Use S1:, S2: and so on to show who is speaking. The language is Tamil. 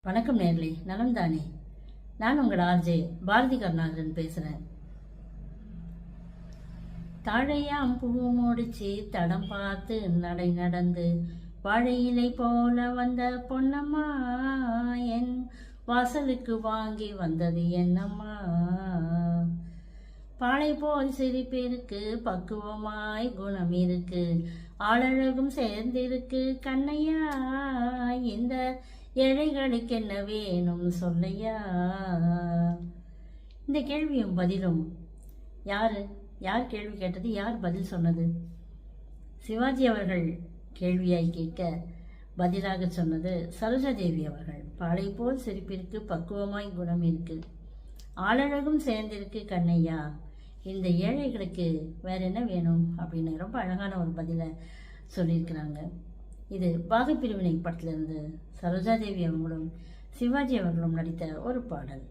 S1: வணக்கம் நேர்களே, நலம் தானே? நான் உங்கள் ஆர்ஜே பாரதி கருணாகரன் பேசுகிறேன். தாழையாம் பூ முடிச்சு தடம் பார்த்து நடை நடந்து வாழையிலை போல வந்த பொன்னம்மா என் வாசலுக்கு வாங்கி வந்தது என்னம்மா. பாலை போல் சிரிப்பிருக்கு, பக்குவமாய் குணம் இருக்கு, ஆளழகும் சேர்ந்திருக்கு கண்ணையா. இந்த ஏழைகளுக்கு என்ன வேணும் சொல்லையா. இந்த கேள்வியும் பதிலும் யார் கேள்வி கேட்டது, யார் பதில் சொன்னது? சிவாஜி அவர்கள் கேள்வியாய் கேட்க பதிலாக சொன்னது சரோஜாதேவி அவர்கள். பாலை போல் சிரிப்பிற்கு, பக்குவமாய் குணம் இருக்கு, ஆளழகும் சேர்ந்திருக்கு கண்ணையா, இந்த ஏழைகளுக்கு வேற என்ன வேணும் அப்படின்னு ரொம்ப அழகான ஒரு பதிலை சொல்லியிருக்கிறாங்க. இது பாகப்பிரிவினை படத்திலிருந்து சரோஜாதேவி அவர்களும் சிவாஜி அவர்களும் நடித்த ஒரு பாடல்.